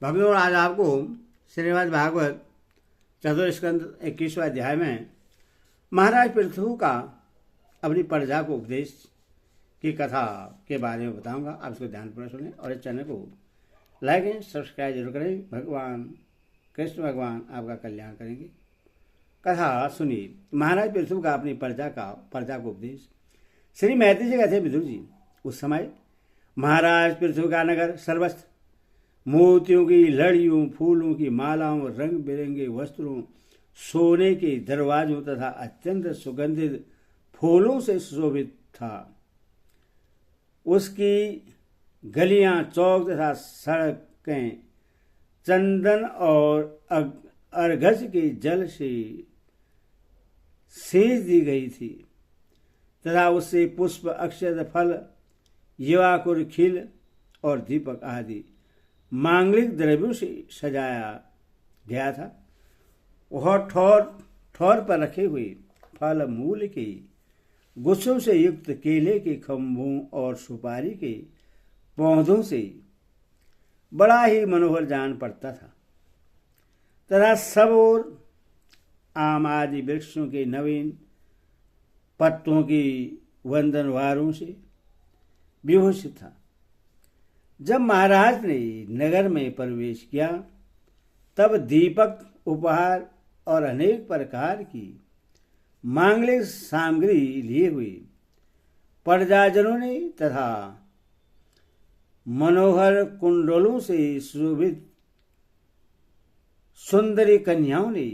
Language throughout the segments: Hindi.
भक्तों, आज आपको श्रीमद् भागवत चतुर्स्कंद 21वां अध्याय में महाराज पृथु का अपनी प्रजा को उपदेश की कथा के बारे में बताऊंगा। आप इसको ध्यानपूर्वक सुनें और इस चैनल को लाइक एंड सब्सक्राइब जरूर करें। भगवान कृष्ण भगवान आपका कल्याण करेंगे। कथा सुनिए। महाराज पृथु का अपनी प्रजा को उपदेश। श्री मैत्री जी कहते विदुर जी, उस समय महाराज पृथु का नगर सर्वस्त्र मोतियों की लड़ियों, फूलों की मालाओं, रंग बिरंगे वस्त्रों, सोने के दरवाजों तथा अत्यंत सुगंधित फूलों से सुशोभित था। उसकी गलियां, चौक तथा सड़कें चंदन और अर्घज के जल से सेज दी गई थी तथा उससे पुष्प, अक्षत, फल, युवाकुर, खिल और दीपक आदि मांगलिक द्रव्यों से सजाया गया था। वह ठौर पर रखे हुए फल मूल के गुच्छों से युक्त केले के खंभों और सुपारी के पौधों से बड़ा ही मनोहर जान पड़ता था तथा सब ओर आम आदि वृक्षों के नवीन पत्तों की वंदनवारों से विभूषित था। जब महाराज ने नगर में प्रवेश किया तब दीपक, उपहार और अनेक प्रकार की मांगलिक सामग्री लिए हुए प्रजाजनों ने तथा मनोहर कुंडलों से सुशोभित सुंदरी कन्याओं ने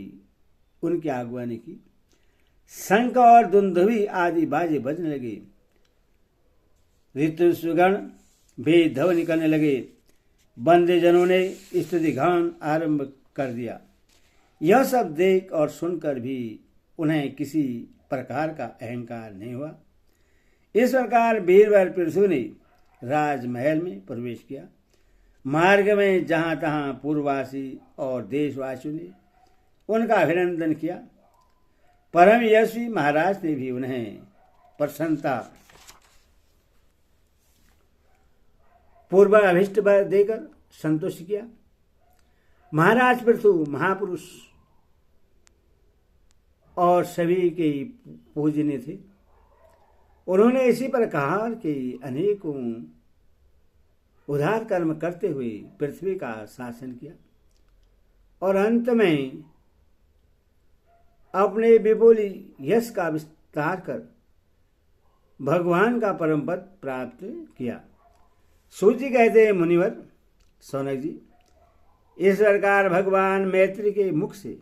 उनकी आगवानी की। शंख और दुंदुभी आदि बाजे बजने लगे। ऋतुसुगण भी ध्वनि करने लगे। बंदेजनों ने स्तुति गान आरंभ कर दिया। यह सब देख और सुनकर भी उन्हें किसी प्रकार का अहंकार नहीं हुआ। इस प्रकार बीरबल पृथु ने राजमहल में प्रवेश किया। मार्ग में जहां तहां पूर्ववासी और देशवासियों ने उनका अभिनंदन किया। परम यशस्वी महाराज ने भी उन्हें प्रसन्नता पूर्व अभिष्ट देकर संतुष्ट किया। महाराज पृथु महापुरुष और सभी के पूजनीय थे। उन्होंने इसी प्रकार के अनेकों उदार कर्म करते हुए पृथ्वी का शासन किया और अंत में अपने विपुल यश का विस्तार कर भगवान का परम पद प्राप्त किया। सूर्य कहते हैं, मुनिवर सौनक जी, इस प्रकार भगवान मैत्री के मुख से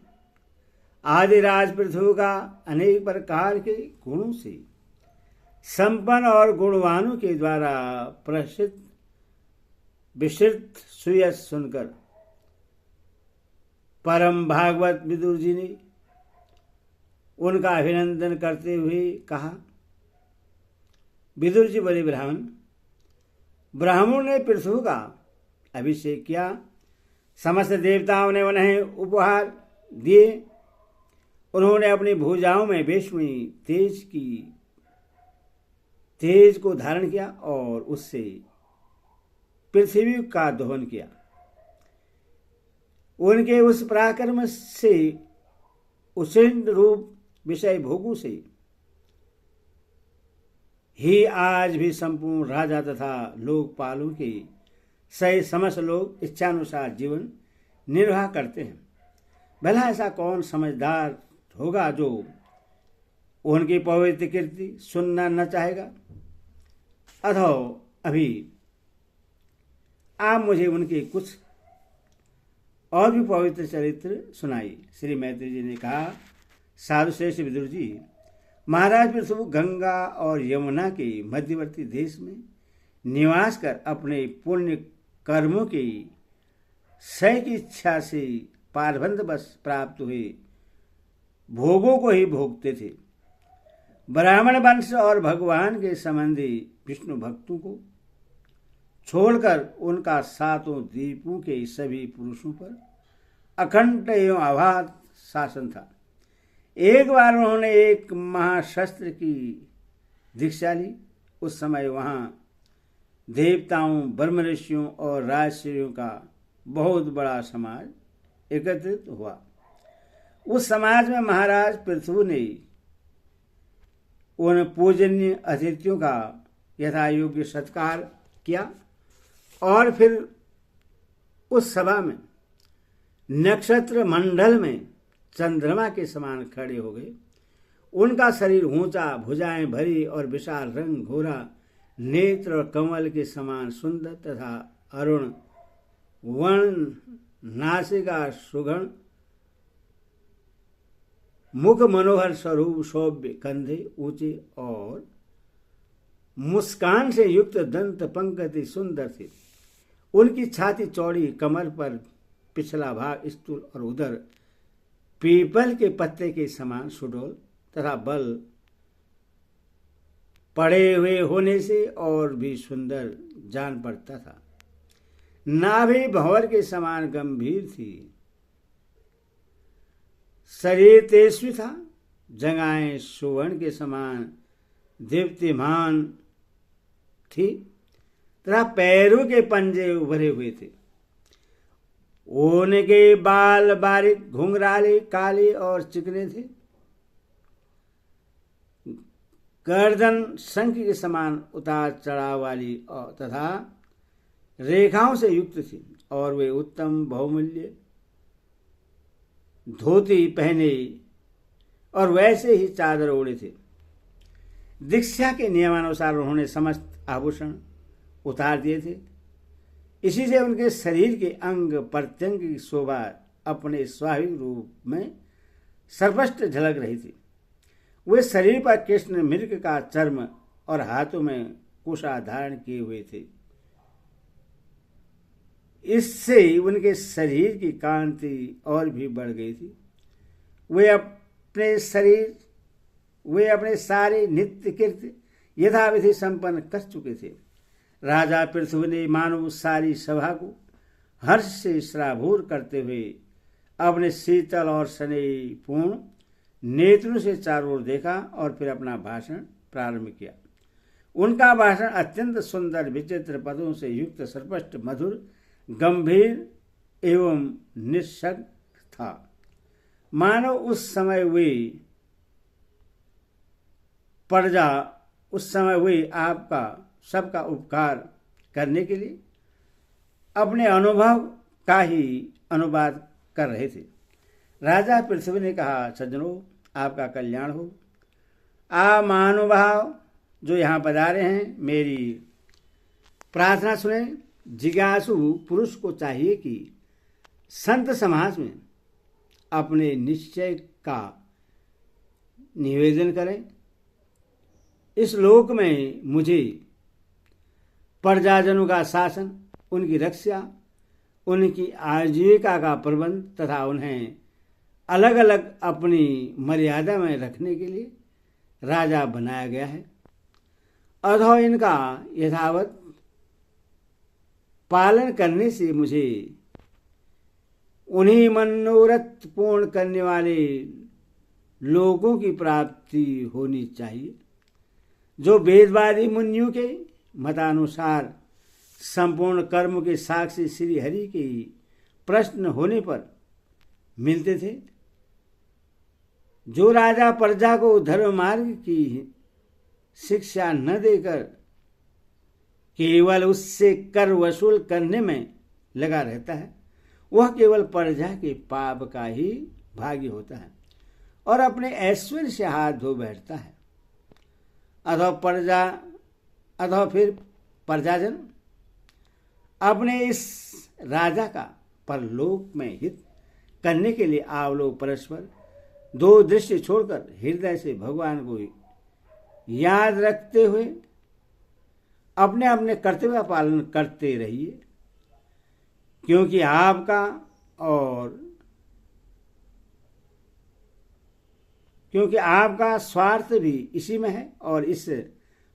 आदिराज पृथु का अनेक प्रकार के गुणों से संपन्न और गुणवानों के द्वारा प्रसिद्ध विस्तृत सुयश सुनकर परम भागवत विदुर जी ने उनका अभिनंदन करते हुए कहा। विदुर जी बोले, ब्राह्मणों ने पृथु का अभिषेक किया। समस्त देवताओं ने उन्हें उपहार दिए। उन्होंने अपनी भुजाओं में भीष्मी तेज को धारण किया और उससे पृथ्वी का दोहन किया। उनके उस पराक्रम से उच्छृंग रूप विषय भोगों से ही आज भी संपूर्ण राजा तथा लोकपालों के सही समस्त लोग इच्छानुसार जीवन निर्वाह करते हैं। भला ऐसा कौन समझदार होगा जो उनकी पवित्र कीर्ति सुनना न चाहेगा? अथवा अभी आप मुझे उनके कुछ और भी पवित्र चरित्र सुनाइए। श्री मैत्री जी ने कहा, साधु श्रेष्ठ विदुर जी, महाराज पृथु गंगा और यमुना के मध्यवर्ती देश में निवास कर अपने पुण्य कर्मों की सही की इच्छा से पारबंध बस प्राप्त हुए भोगों को ही भोगते थे। ब्राह्मण वंश और भगवान के संबंधी विष्णु भक्तों को छोड़कर उनका सातों द्वीपों के सभी पुरुषों पर अखंड एवं अबाध शासन था। एक बार उन्होंने एक महाशस्त्र की दीक्षा ली। उस समय वहां देवताओं, ब्रह्म ऋषियों और राजर्षियों का बहुत बड़ा समाज एकत्रित हुआ। उस समाज में महाराज पृथु ने उन पूजनीय अतिथियों का यथा योग्य सत्कार किया और फिर उस सभा में नक्षत्र मंडल में चंद्रमा के समान खड़े हो गए। उनका शरीर ऊंचा, भुजाएं भरी और विशाल, रंग घोरा, नेत्र और कमल के समान सुंदर तथा अरुण वर्ण, नासिका सुगण, मुख मनोहर स्वरूप, शोभ्य कंधे ऊंचे और मुस्कान से युक्त दंत पंक्ति सुंदर थे। उनकी छाती चौड़ी, कमर पर पिछला भाग स्थूल और उधर पीपल के पत्ते के समान सुडौल तथा बल पड़े हुए होने से और भी सुंदर जान पड़ता था। नाभि भंवर के समान गंभीर थी। शरीर तेजस्वी था। जंघाएं सुवर्ण के समान दीप्तिमान थी तथा पैरों के पंजे उभरे हुए थे। उनके बाल बारीक, घुंघराले, काले और चिकने थे। गर्दन शंख के समान उतार चढ़ाव वाली और तथा रेखाओं से युक्त थी और वे उत्तम बहुमूल्य धोती पहने और वैसे ही चादर ओढ़े थे। दीक्षा के नियमानुसार उन्होंने समस्त आभूषण उतार दिए थे। इसी से उनके शरीर के अंग प्रत्यंग की शोभा अपने स्वाभाविक रूप में सर्वस्त्र झलक रही थी। वे शरीर पर कृष्ण मृग का चर्म और हाथों में कुशा धारण किए हुए थे। इससे उनके शरीर की कांति और भी बढ़ गई थी। वे अपने सारे नित्य कृत्य यथाविधि संपन्न कर चुके थे। राजा पृथु ने मानो सारी सभा को हर्ष से श्राभूर करते हुए अपने शीतल और स्नेहपूर्ण नेत्रों से चारों ओर देखा और फिर अपना भाषण प्रारंभ किया। उनका भाषण अत्यंत सुंदर, विचित्र पदों से युक्त, स्पष्ट, मधुर, गंभीर एवं निःशक्त था। मानो उस समय वे आपका सबका उपकार करने के लिए अपने अनुभव का ही अनुवाद कर रहे थे। राजा पृथ्वी ने कहा, सज्जनों, आपका कल्याण हो। आप महानुभाव जो यहाँ पधारे हैं, मेरी प्रार्थना सुने। जिज्ञासु पुरुष को चाहिए कि संत समाज में अपने निश्चय का निवेदन करें। इस लोक में मुझे प्रजाजनों का शासन, उनकी रक्षा, उनकी आजीविका का प्रबंध तथा उन्हें अलग अलग अपनी मर्यादा में रखने के लिए राजा बनाया गया है। अतः इनका यथावत पालन करने से मुझे उन्हीं मनोरथ पूर्ण करने वाले लोगों की प्राप्ति होनी चाहिए जो वेदवादी मुनियों के मतानुसार संपूर्ण कर्म के साक्षी श्री हरि के प्रश्न होने पर मिलते थे। जो राजा प्रजा को धर्म मार्ग की शिक्षा न देकर केवल उससे कर वसूल करने में लगा रहता है, वह केवल प्रजा के पाप का ही भागी होता है और अपने ऐश्वर्य से हाथ धो बैठता है। अथवा फिर प्रजाजन अपने इस राजा का परलोक में हित करने के लिए आप लोग परस्पर दो दृष्टि छोड़कर हृदय से भगवान को याद रखते हुए अपने अपने कर्तव्य का पालन करते रहिए, क्योंकि आपका स्वार्थ भी इसी में है और इस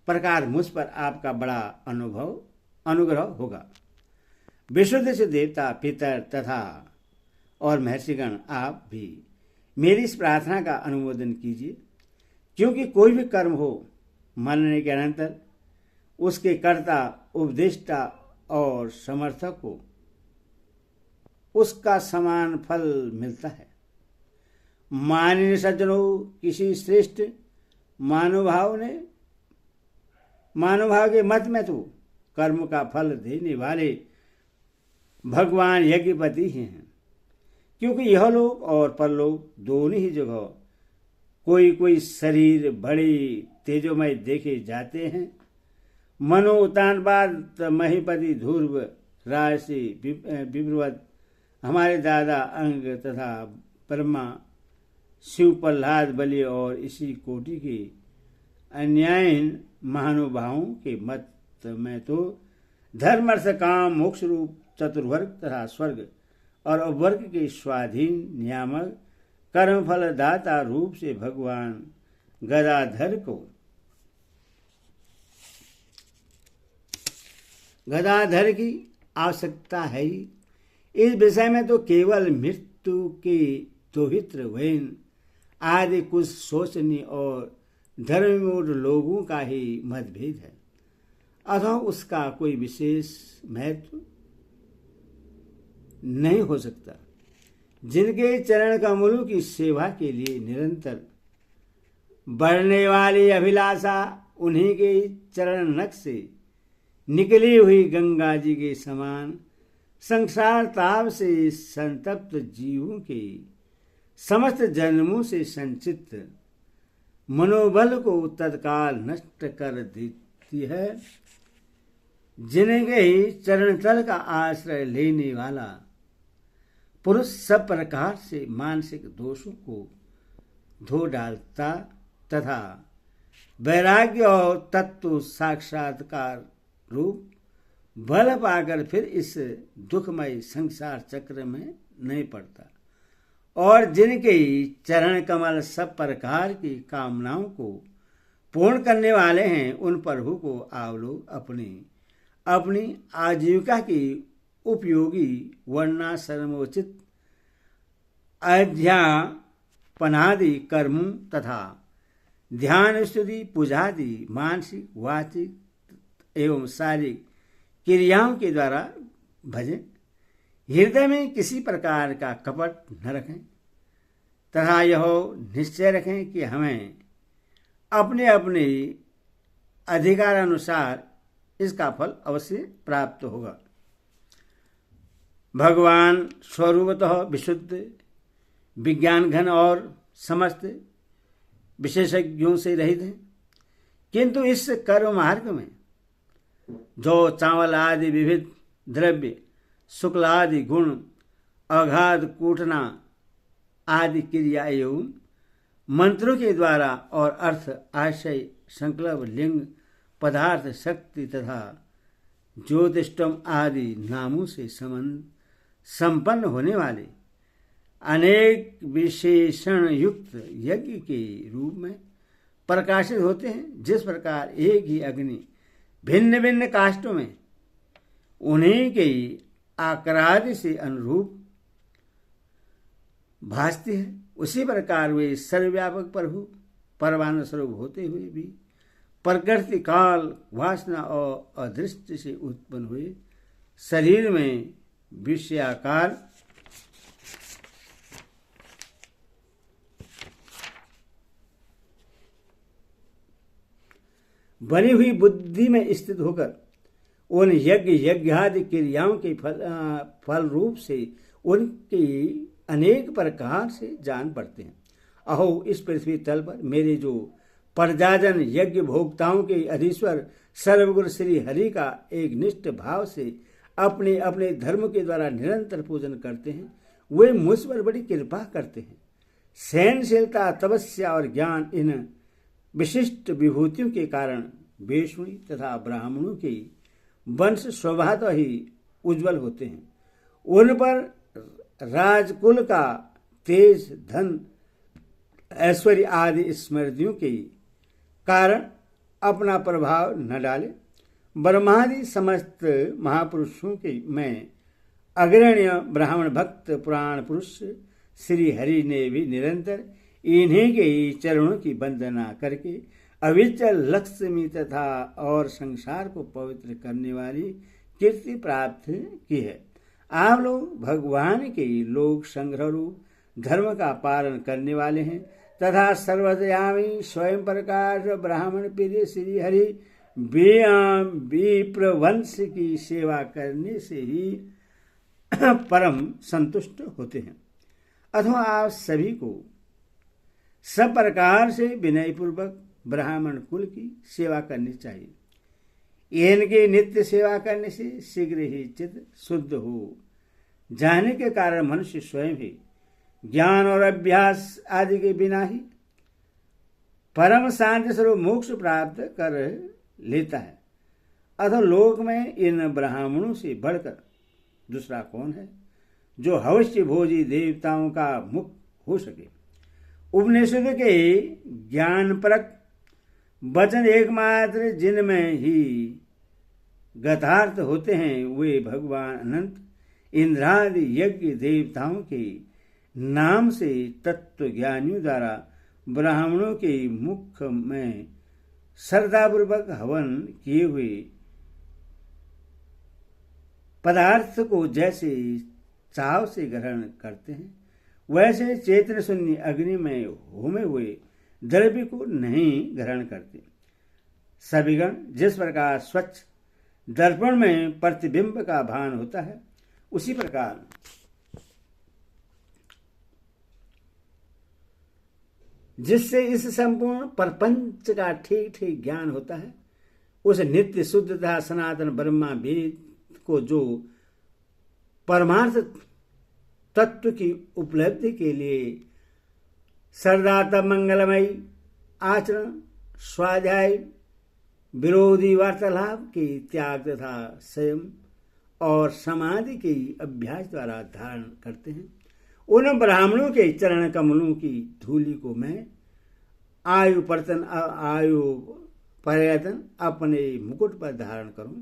प्रकार मुझ पर आपका बड़ा अनुग्रह होगा। विशुद्ध से देवता, पितर तथा और महर्षिगण, आप भी मेरी इस प्रार्थना का अनुमोदन कीजिए, क्योंकि कोई भी कर्म हो, मरने के अनंतर उसके कर्ता, उपदेष्टा और समर्थक को उसका समान फल मिलता है। माननीय सज्जनों, किसी श्रेष्ठ महानुभाव के मत में तो कर्म का फल देने वाले भगवान यज्ञपति ही हैं, क्योंकि यह लोक और परलोक दोनों ही जगह कोई शरीर बड़े तेजोमय देखे जाते हैं। मनो उतानपाद महीपति ध्रुव राजसी विप्रवत हमारे दादा अंग तथा ब्रह्मा शिव प्रहलाद बलि और इसी कोटि के अन्यायहीन महानुभावों के मत में तो धर्म अर्थ काम मोक्ष रूप चतुर्वर्ग तथा स्वर्ग और अपवर्ग के स्वाधीन नियामक कर्मफल दाता रूप से भगवान गदाधर की आवश्यकता है ही। इस विषय में तो केवल मृत्यु के दोहित्र वैन आदि कुछ सोचनी और धर्ममूढ़ लोगों का ही मतभेद है, अथवा उसका कोई विशेष महत्व नहीं हो सकता। जिनके चरण कमलों की सेवा के लिए निरंतर बढ़ने वाली अभिलाषा उन्हीं के चरण नख से निकली हुई गंगा जी के समान संसार ताप से संतप्त जीवों के समस्त जन्मों से संचित मनोबल को तत्काल नष्ट कर देती है। जिनके ही चरण तल का आश्रय लेने वाला पुरुष सब प्रकार से मानसिक दोषों को धो डालता तथा वैराग्य और तत्व साक्षात्कार रूप बल पाकर फिर इस दुखमय संसार चक्र में नहीं पड़ता, और जिनके चरण कमल सब प्रकार की कामनाओं को पूर्ण करने वाले हैं, उन प्रभु को आप लोग अपनी आजीविका की उपयोगी वर्णाश्रमोचित अध्यापनादि कर्मों तथा ध्यान स्तुति पूजादि मानसिक वाचिक एवं शारीरिक क्रियाओं के द्वारा भजें। हृदय में किसी प्रकार का कपट न रखें तथा यह निश्चय रखें कि हमें अपने अपने अधिकारानुसार इसका फल अवश्य प्राप्त होगा। भगवान स्वरूपतः विशुद्ध विज्ञान घन और समस्त विशेषज्ञों से रहित हैं, किंतु इस कर्म मार्ग में जो चावल आदि विविध द्रव्य शुक्ल आदि गुण अगाध कूटना आदि क्रिया एवं मंत्रों के द्वारा और अर्थ आशय संकल्प लिंग पदार्थ शक्ति तथा ज्योतिष्टम आदि नामों से संपन्न होने वाले अनेक विशेषण युक्त यज्ञ के रूप में प्रकाशित होते हैं। जिस प्रकार एक ही अग्नि भिन्न भिन्न काष्ठों में उन्हीं के आकारादि से अनुरूप भासती है, उसी प्रकार वे सर्वव्यापक प्रभु परमानंद स्वरूप होते हुए भी प्रकृति काल वासना और अदृष्टि से उत्पन्न हुए शरीर में विषयाकार बनी हुई बुद्धि में स्थित होकर उन यज्ञादि क्रियाओं के फल रूप से उनकी अनेक प्रकार से जान पड़ते हैं। अहो, इस पृथ्वी तल पर मेरे जो प्रजाजन यज्ञ भोक्ताओं के अधीश्वर सर्वगुरु श्री हरि का एक निष्ठ भाव से अपने अपने धर्म के द्वारा निरंतर पूजन करते हैं, वे मुझ पर बड़ी कृपा करते हैं। सहनशीलता, तपस्या और ज्ञान इन विशिष्ट विभूतियों के कारण वैष्णवी तथा ब्राह्मणों के वंश स्वभावतः ही उज्जवल होते हैं। उन पर राजकुल का तेज, धन, ऐश्वर्य आदि स्मृतियों के कारण अपना प्रभाव न डाले। ब्रह्मादि समस्त महापुरुषों के में अग्रण्य ब्राह्मण भक्त पुराण पुरुष श्री हरि ने भी निरंतर इन्हीं के चरणों की वंदना करके अविचल लक्ष्मी तथा और संसार को पवित्र करने वाली कीर्ति प्राप्त की है। आप लोग भगवान के लोक संग्रह रूप धर्म का पालन करने वाले हैं तथा सर्वदयामी स्वयं प्रकाश ब्राह्मण प्रिय श्री हरि विप्रवंश की सेवा करने से ही परम संतुष्ट होते हैं। अथवा आप सभी को सब प्रकार से विनय पूर्वक ब्राह्मण कुल की सेवा करनी चाहिए। इनकी नित्य सेवा करने से शीघ्र ही चित्त शुद्ध हो जाने के कारण मनुष्य स्वयं ही ज्ञान और अभ्यास आदि के बिना ही परम शांति स्वरूप मोक्ष प्राप्त कर लेता है। अतः लोक में इन ब्राह्मणों से बढ़कर दूसरा कौन है जो हवश्य भोजी देवताओं का मुख हो सके। उपनिषद के ज्ञानपरक वचन एकमात्र जिनमें ही गतार्थ होते हैं वे भगवान अनंत इंद्रादि यज्ञ देवताओं के नाम से तत्व ज्ञानियों द्वारा ब्राह्मणों के मुख में श्रद्धापूर्वक हवन किए हुए पदार्थ को जैसे चाव से ग्रहण करते हैं वैसे चेतन शून्य अग्नि में होमे हुए द्रव्य को नहीं ग्रहण करते। सभी गण जिस प्रकार स्वच्छ दर्पण में प्रतिबिंब का भान होता है उसी प्रकार जिससे इस संपूर्ण प्रपंच का ठीक ठीक ज्ञान होता है उस नित्य शुद्ध तथा सनातन ब्रह्मा वेद को जो परमार्थ तत्व की उपलब्धि के लिए सर्वदा मंगलमयी आचरण स्वाध्याय विरोधी वार्तालाप के त्याग तथा संयम और समाधि के अभ्यास द्वारा धारण करते हैं उन ब्राह्मणों के चरण कमलों की धूलि को मैं आयु पर्यटन अपने मुकुट पर धारण करूं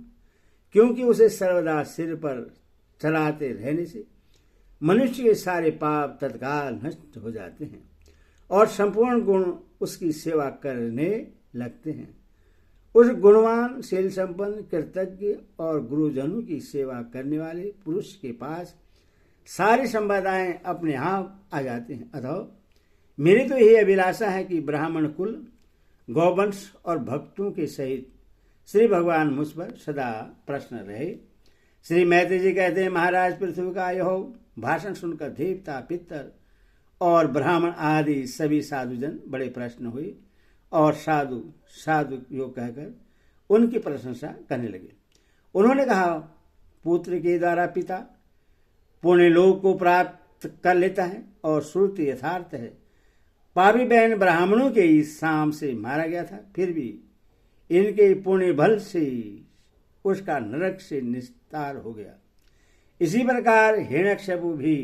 क्योंकि उसे सर्वदा सिर पर चलाते रहने से मनुष्य के सारे पाप तत्काल नष्ट हो जाते हैं और संपूर्ण गुण उसकी सेवा करने लगते हैं। उस गुणवान शील संपन्न कृतज्ञ और गुरुजनों की सेवा करने वाले पुरुष के पास सारी संपदाएं अपने आप आ जाते हैं। अतः मेरी तो यही अभिलाषा है कि ब्राह्मण कुल गौवंश और भक्तों के सहित श्री भगवान मुझ पर सदा प्रसन्न रहे। श्री मैत्री जी कहते हैं महाराज पृथ्वी का यह भाषण सुनकर देवता पितर और ब्राह्मण आदि सभी साधुजन बड़े प्रसन्न हुए और साधु साधु यो कहकर उनकी प्रशंसा करने लगे। उन्होंने कहा पुत्र के द्वारा पिता पुण्य लोक को प्राप्त कर लेता है और श्रुति यथार्थ है। पापी बहन ब्राह्मणों के इस शाम से मारा गया था फिर भी इनके पुण्य बल से उसका नरक से निस्तार हो गया। इसी प्रकार हिरण्यकशिपु भी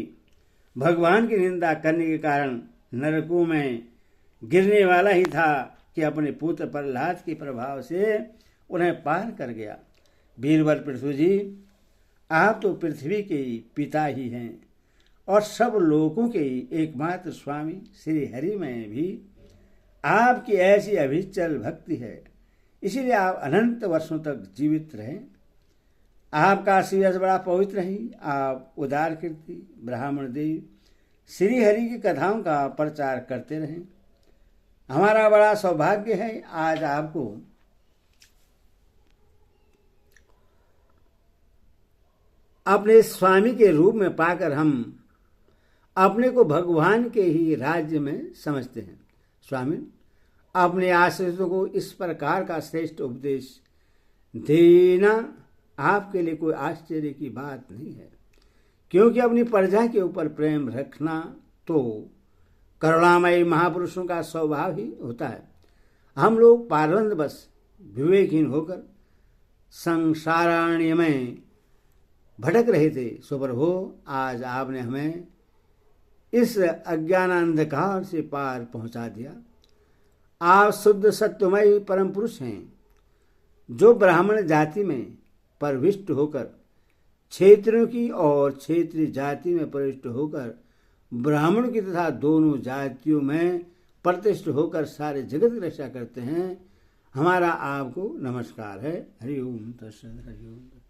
भगवान की निंदा करने के कारण नरकों में गिरने वाला ही था कि अपने पुत्र प्रहलाद के प्रभाव से उन्हें पार कर गया। वीरवर पृथ्वी जी आप तो पृथ्वी के पिता ही हैं और सब लोगों के एकमात्र स्वामी श्री हरि में भी आपकी ऐसी अभिचल भक्ति है इसीलिए आप अनंत वर्षों तक जीवित रहें। आपका शिवस बड़ा पवित्र है। आप उदार कीर्ति ब्राह्मण देव श्री हरि की कथाओं का प्रचार करते रहें। हमारा बड़ा सौभाग्य है आज आपको अपने स्वामी के रूप में पाकर हम अपने को भगवान के ही राज्य में समझते हैं। स्वामी अपने आश्रितों को इस प्रकार का श्रेष्ठ उपदेश देना आपके लिए कोई आश्चर्य की बात नहीं है क्योंकि अपनी प्रजा के ऊपर प्रेम रखना तो करुणामयी महापुरुषों का स्वभाव ही होता है। हम लोग पारंद बस विवेकहीन होकर संसाराण्य में भटक रहे थे। सुपर हो आज आपने हमें इस अज्ञानांधकार से पार पहुंचा दिया। आप शुद्ध सत्यमयी परम पुरुष हैं जो ब्राह्मण जाति में प्रविष्ट होकर क्षेत्रों की और क्षेत्रीय जाति में प्रविष्ट होकर ब्राह्मण की तथा दोनों जातियों में प्रतिष्ठित होकर सारे जगत की रक्षा करते हैं। हमारा आपको नमस्कार है। हरि ओम तत्सत। हरि ओम।